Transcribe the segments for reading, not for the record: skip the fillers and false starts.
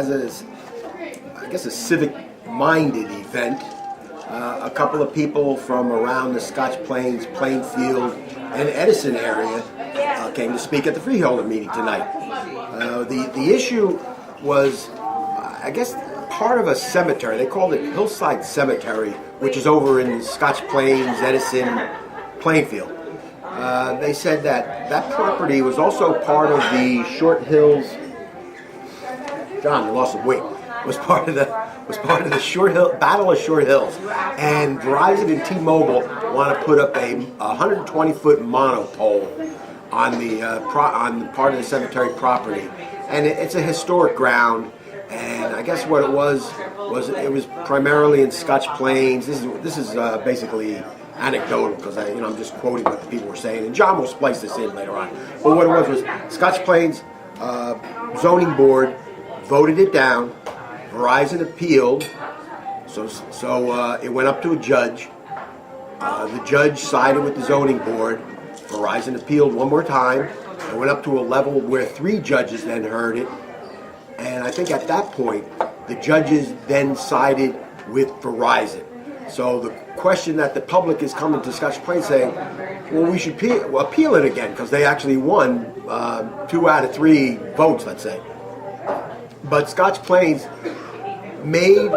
as I guess a civic-minded event. A couple of people from around the Scotch Plains, Plainfield, and Edison area came to speak at the Freeholder meeting tonight. The issue was, I guess, part of a cemetery. They called it Hillside Cemetery, which is over in Scotch Plains, Edison, Plainfield. They said that property was also part of the Short Hills. John, you lost some weight. Was part of the Battle of Short Hills, and Verizon and T-Mobile want to put up a 120-foot monopole on the part of the cemetery property, and it's a historic ground. And I guess what it was it was primarily in Scotch Plains. This is basically anecdotal because I'm just quoting what the people were saying, and John will splice this in later on. But what it was Scotch Plains zoning board voted it down. Verizon appealed, so it went up to a judge. The judge sided with the zoning board. Verizon appealed one more time. It went up to a level where 3 judges then heard it. And I think at that point, the judges then sided with Verizon. So the question that the public is coming to Scotch Plains saying, well, we should appeal it again because they actually won 2 out of 3 votes, let's say. But Scotch Plains made,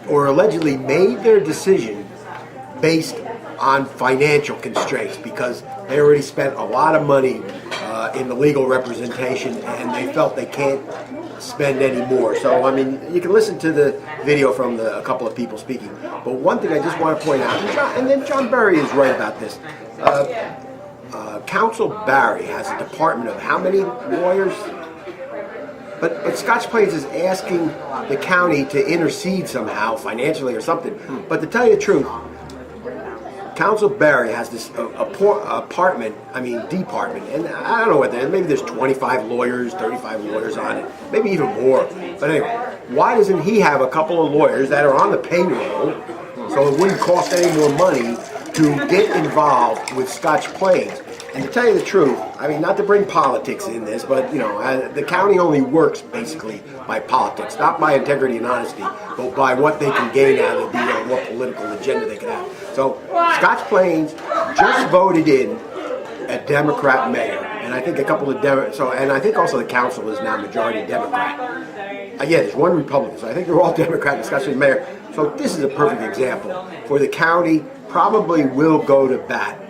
or allegedly made, their decision based on financial constraints because they already spent a lot of money in the legal representation and they felt they can't spend any more. So, I mean, you can listen to the video from a couple of people speaking. But one thing I just want to point out, and then John Berry is right about this, Council Barry has a department of how many lawyers? But Scotch Plains is asking the county to intercede somehow, financially or something. But to tell you the truth, Council Barry has this department, and I don't know what maybe there's 25 lawyers, 35 lawyers on it, maybe even more. But anyway, why doesn't he have a couple of lawyers that are on the payroll so it wouldn't cost any more money to get involved with Scotch Plains? And to tell you the truth, I mean, not to bring politics in this, but, the county only works basically by politics, not by integrity and honesty, but by what they can gain out of the deal and what political agenda they can have. So, Scotch Plains just voted in a Democrat mayor, and I think a couple of and I think also the council is now majority Democrat. There's one Republican, so I think they're all Democrat, especially the mayor. So this is a perfect example for the county. Probably will go to bat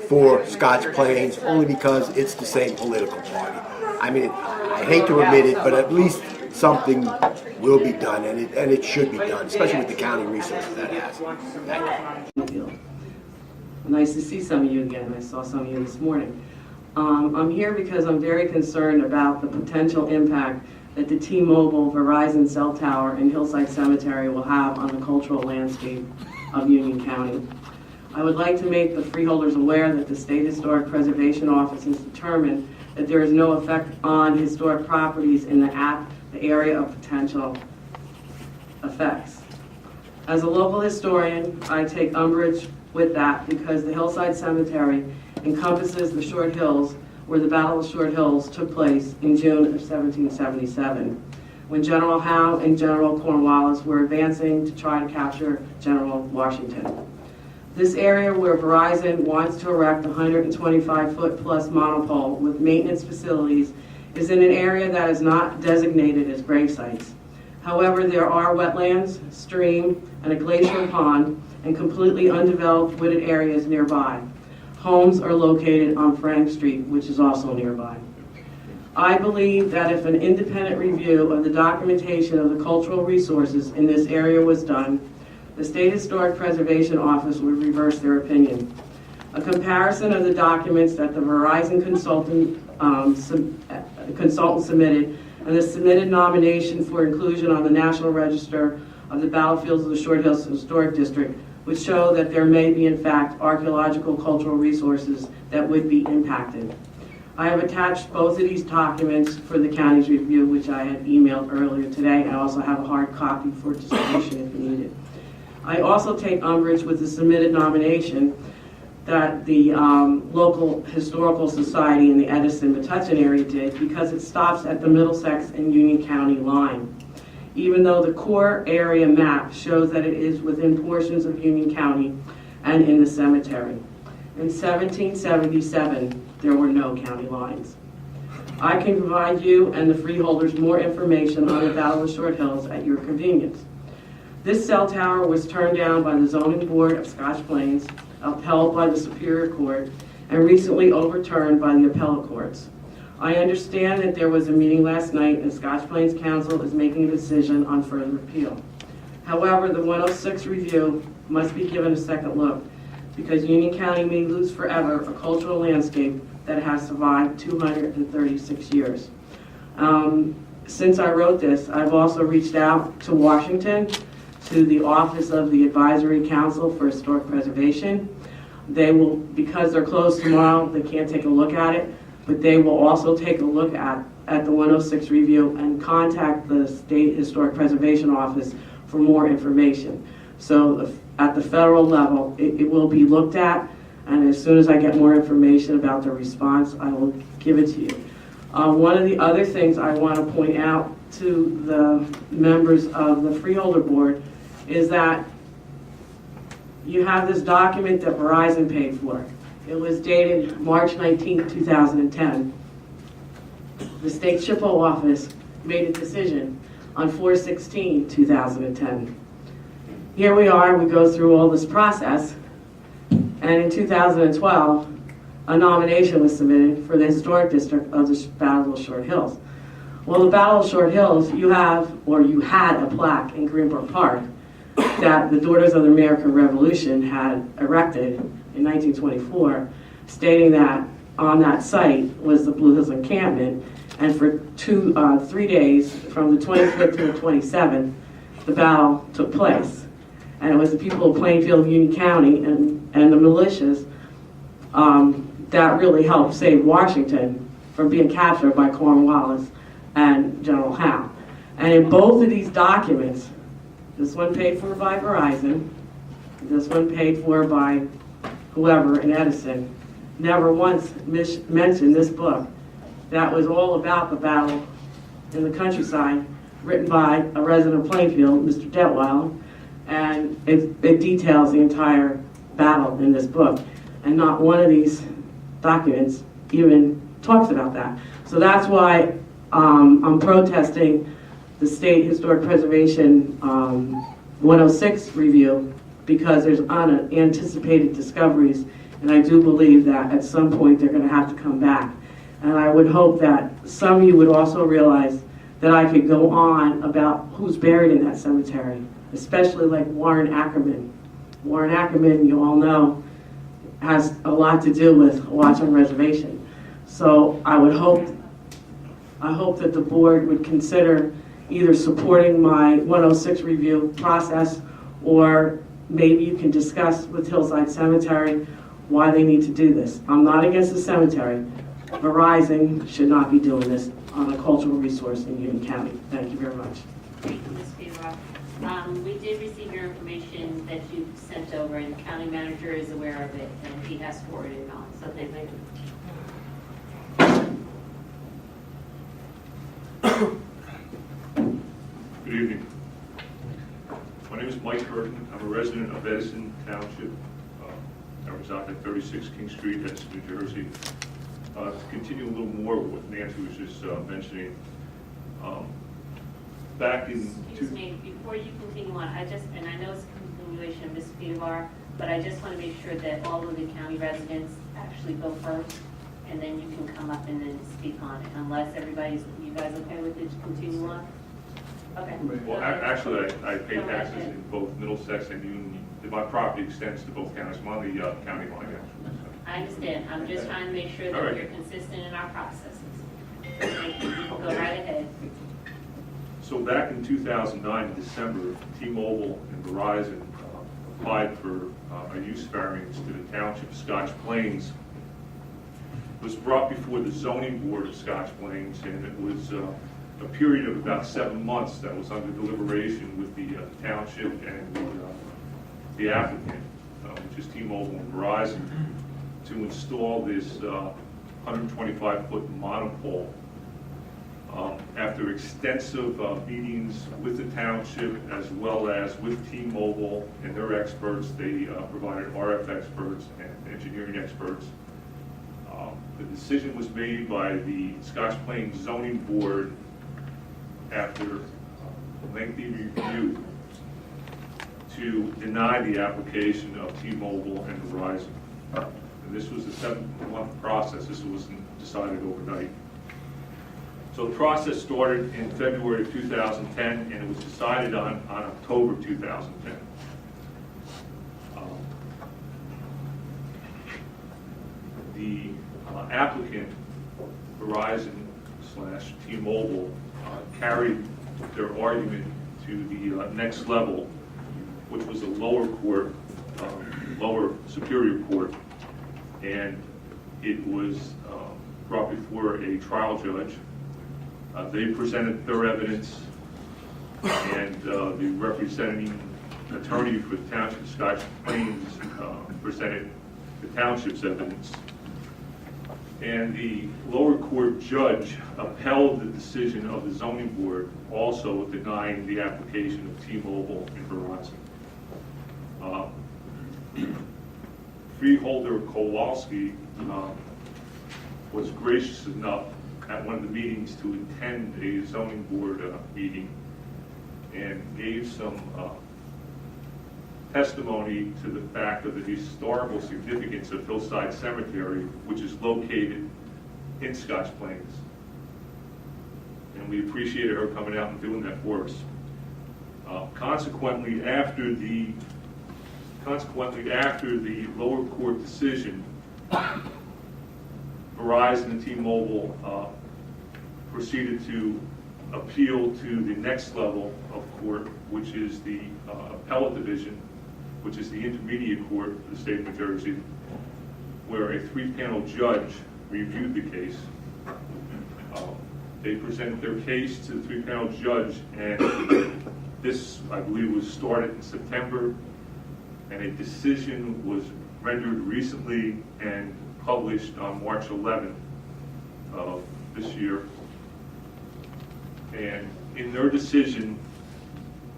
for Scotch Plains only because it's the same political party. I mean, I hate to admit it, but at least something will be done, and it should be done, especially with the county resources that it has. Thank you. Nice to see some of you again. I saw some of you this morning. I'm here because I'm very concerned about the potential impact that the T-Mobile Verizon cell tower in Hillside Cemetery will have on the cultural landscape of Union County. I would like to make the freeholders aware that the State Historic Preservation Office has determined that there is no effect on historic properties in the area of potential effects. As a local historian, I take umbrage with that because the Hillside Cemetery encompasses the Short Hills, where the Battle of Short Hills took place in June of 1777, when General Howe and General Cornwallis were advancing to try to capture General Washington. This area where Verizon wants to erect a 125-foot plus monopole with maintenance facilities is in an area that is not designated as grave sites. However, there are wetlands, stream, and a glacial pond, and completely undeveloped wooded areas nearby. Homes are located on Frank Street, which is also nearby. I believe that if an independent review of the documentation of the cultural resources in this area was done, the State Historic Preservation Office would reverse their opinion. A comparison of the documents that the Verizon consultant submitted and the submitted nomination for inclusion on the National Register of the Battlefields of the Short Hills Historic District would show that there may be, in fact, archaeological cultural resources that would be impacted. I have attached both of these documents for the county's review, which I had emailed earlier today. I also have a hard copy for distribution if needed. I also take umbrage with the submitted nomination that the local historical society in the Edison Metuchen area did because it stops at the Middlesex and Union County line. even though the core area map shows that it is within portions of Union County and in the cemetery. In 1777, there were no county lines. I can provide you and the freeholders more information on the Battle of Short Hills at your convenience. This cell tower was turned down by the Zoning Board of Scotch Plains, upheld by the Superior Court, and recently overturned by the appellate courts. I understand that there was a meeting last night and Scotch Plains Council is making a decision on further appeal. However, the 106 review must be given a second look because Union County may lose forever a cultural landscape that has survived 236 years. Since I wrote this, I've also reached out to Washington, to the Office of the Advisory Council for Historic Preservation. They will, because they're closed tomorrow, they can't take a look at it, but they will also take a look at the 106 review and contact the State Historic Preservation Office for more information. So at the federal level, it will be looked at, and as soon as I get more information about the response, I will give it to you. One of the other things I want to point out to the members of the Freeholder Board is that you have this document that Verizon paid for. It was dated March 19, 2010. The State SHPO office made a decision on 4/16/2010. Here we are, we go through all this process, and in 2012, a nomination was submitted for the historic district of the Battle of Short Hills. Well, the Battle of Short Hills, you had a plaque in Greenbrook Park that the Daughters of the American Revolution had erected in 1924, stating that on that site was the Blue Hills encampment, and for 3 days, from the 25th to the 27th, the battle took place. And it was the people of Plainfield, Union County, and the militias that really helped save Washington from being captured by Cornwallis and General Howe. And in both of these documents, this one paid for by Verizon, this one paid for by whoever in Edison, never once mentioned this book that was all about the battle in the countryside, written by a resident of Plainfield, Mr. Detweiler, and it details the entire battle in this book. And not one of these documents even talks about that. So that's why I'm protesting the State Historic Preservation 106 review, because there's unanticipated discoveries, and I do believe that at some point they're going to have to come back. And I would hope that some of you would also realize that I could go on about who's buried in that cemetery, especially like Warren Ackerman. Warren Ackerman, you all know, has a lot to do with Watchung Reservation. So I hope that the board would consider either supporting my 106 review process, or maybe you can discuss with Hillside Cemetery why they need to do this. I'm not against the cemetery. Verizon should not be doing this on a cultural resource in Union County. Thank you very much. Thank you, Ms. Fever. We did receive your information that you sent over, and the county manager is aware of it, and he has forwarded it on. So thank you. Good evening. My name is Mike Burton. I'm a resident of Edison Township. I reside at 36 King Street, Edison, New Jersey. To continue a little more with what Nancy was just mentioning, back in... Excuse me, before you continue on, I know it's a continuation of Ms. Fever, but I just want to make sure that all of the county residents actually go first, and then you can come up and then speak on it, unless you guys okay with it to continue on? Okay. Well, actually, I pay taxes in both Middlesex and Union. My property extends to both counties. I'm on the county line, actually. I understand. I'm just trying to make sure that Right. you're consistent in our processes. Thank you. You can go right ahead. So back in 2009, in December, T-Mobile and Verizon applied for a use variance to the Township of Scotch Plains. It was brought before the Zoning Board of Scotch Plains, and it was a period of about 7 months that was under deliberation with the township and the applicant, which is T-Mobile and Verizon, to install this 125-foot monopole After extensive meetings with the township as well as with T-Mobile and their experts, they provided RF experts and engineering experts. The decision was made by the Scotch Plains Zoning Board after a lengthy review to deny the application of T-Mobile and Verizon. And this was a 7-month process. This wasn't decided overnight. So the process started in February of 2010, and it was decided on October 2010. The applicant, Verizon/T-Mobile, carried their argument to the next level, which was a lower court, lower superior court, and it was brought before a trial judge. They presented their evidence, and the representing attorney for the Township of Scotch Plains presented the township's evidence. And the lower court judge upheld the decision of the zoning board, also denying the application of T-Mobile and Verizon. Freeholder Kowalski was gracious enough at one of the meetings to attend a zoning board meeting and gave some testimony to the fact of the historical significance of Hillside Cemetery, which is located in Scotch Plains. And we appreciated her coming out and doing that for us. Consequently, after the lower court decision, Verizon and T-Mobile proceeded to appeal to the next level of court, which is the appellate division, which is the intermediate court for the state of New Jersey, where a 3-panel judge reviewed the case. They presented their case to the 3-panel judge, and this, I believe, was started in September, and a decision was rendered recently and published on March 11th of this year. And in their decision,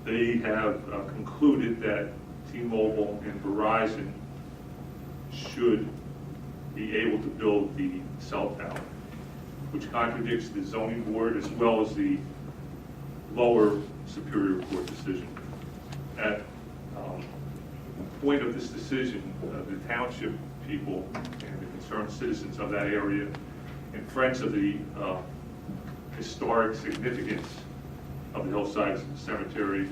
they have concluded that T-Mobile and Verizon should be able to build the cell tower, which contradicts the zoning board as well as the lower superior court decision. At the point of this decision, the township people and the concerned citizens of that area and friends of the historic significance of the Hillside Cemetery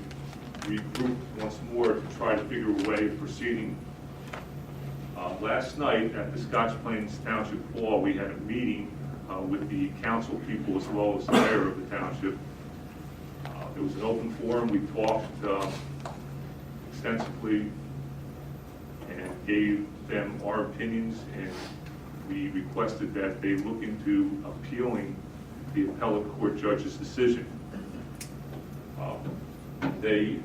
regrouped once more to try to figure a way of proceeding. Last night at the Scotch Plains Township Hall, we had a meeting with the council people as well as the mayor of the township. It was an open forum. We talked extensively and gave them our opinions, and we requested that they look into appealing the appellate court judge's decision. They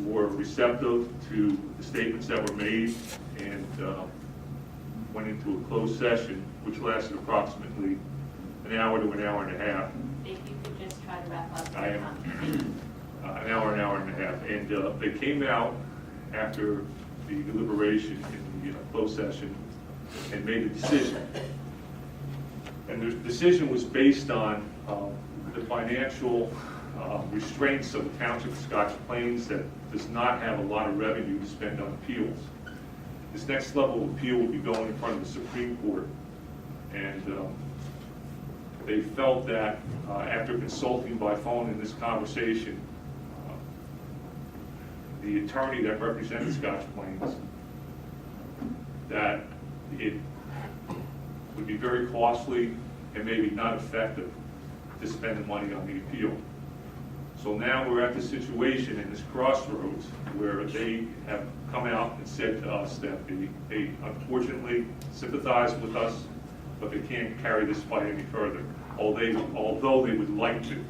were receptive to the statements that were made and went into a closed session, which lasted approximately an hour to an hour and a half. If you could just try to wrap up. I am. An hour and a half. And they came out after the deliberation in the closed session and made a decision. And the decision was based on the financial restraints of the Township of Scotch Plains that does not have a lot of revenue to spend on appeals. This next level of appeal will be going in front of the Supreme Court. And they felt that after consulting by phone in this conversation, the attorney that represented Scotch Plains, that it would be very costly and maybe not effective to spend the money on the appeal. So now we're at the situation in this crossroads where they have come out and said to us that they unfortunately sympathize with us, but they can't carry this fight any further, although they would like to.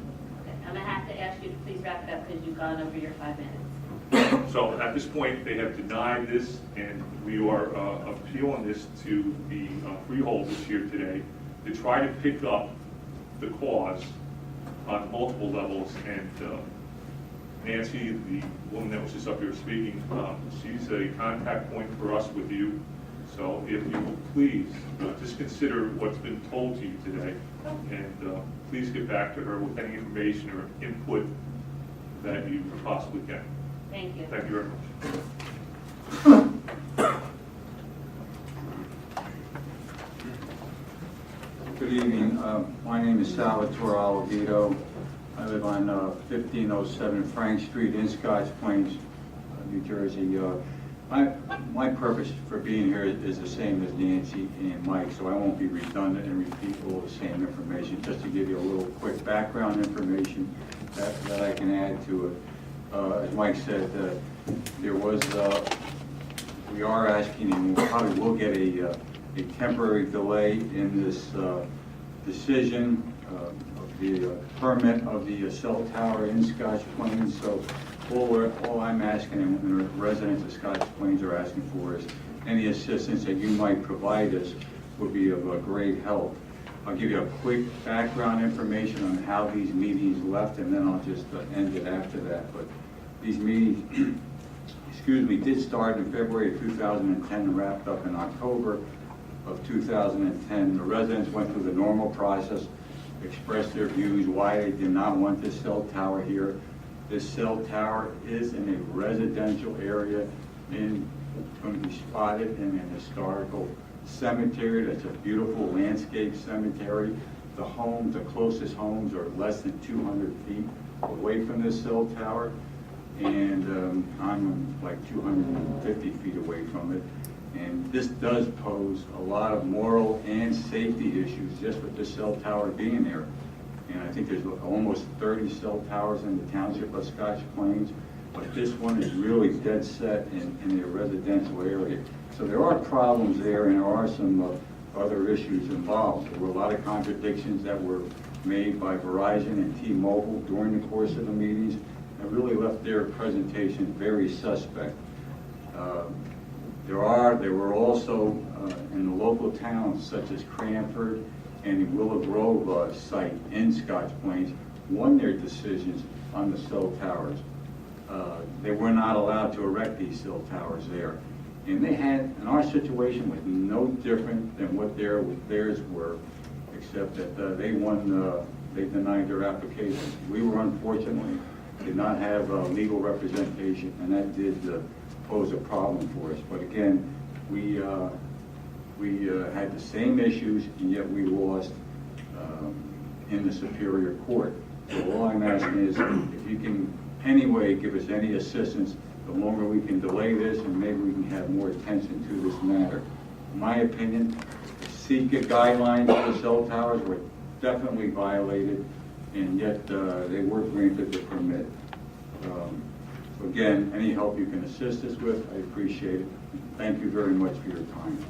I'm going to have to ask you to please wrap it up because you've gone over your 5 minutes. So at this point, they have denied this, and we are appealing this to the freeholders here today to try to pick up the cause on multiple levels. And Nancy, the woman that was just up here speaking, she's a contact point for us with you. So if you will please just consider what's been told to you today, and please get back to her with any information or input that you possibly can. Thank you. Thank you very much. Good evening. My name is Salvatore Oliveto. I live on 1507 Frank Street in Scotch Plains, New Jersey. My purpose for being here is the same as Nancy and Mike, so I won't be redundant and repeat all the same information. Just to give you a little quick background information that I can add to it. As Mike said, we are asking, and we probably will get a temporary delay in this decision of the permit of the cell tower in Scotch Plains. So all I'm asking, and the residents of Scotch Plains are asking for, is any assistance that you might provide us would be of great help. I'll give you a quick background information on how these meetings left, and then I'll just end it after that. But these meetings, did start in February of 2010 and wrapped up in October of 2010. The residents went through the normal process, expressed their views why they did not want this cell tower here. This cell tower is in a residential area, and it's going to be spotted in an historical cemetery. That's a beautiful landscape cemetery. The closest homes are less than 200 feet away from this cell tower, and I'm like 250 feet away from it. And this does pose a lot of moral and safety issues just with this cell tower being there. And I think there's almost 30 cell towers in the township of Scotch Plains, but this one is really dead set in a residential area. So there are problems there, and there are some other issues involved. There were a lot of contradictions that were made by Verizon and T-Mobile during the course of the meetings, and really left their presentation very suspect. There were also in the local towns such as Cranford and the Willow Grove site in Scotch Plains won their decisions on the cell towers. They were not allowed to erect these cell towers there. And and our situation was no different than what theirs were, except that they denied their applications. We were unfortunately did not have legal representation, and that did pose a problem for us. But again, we had the same issues, and yet we lost in the Superior Court. So all I'm asking is if you can anyway give us any assistance, the longer we can delay this, and maybe we can have more attention to this matter. In my opinion, SECA guidelines for the cell towers were definitely violated, and yet they were granted the permit. So again, any help you can assist us with, I appreciate it. Thank you very much for your time.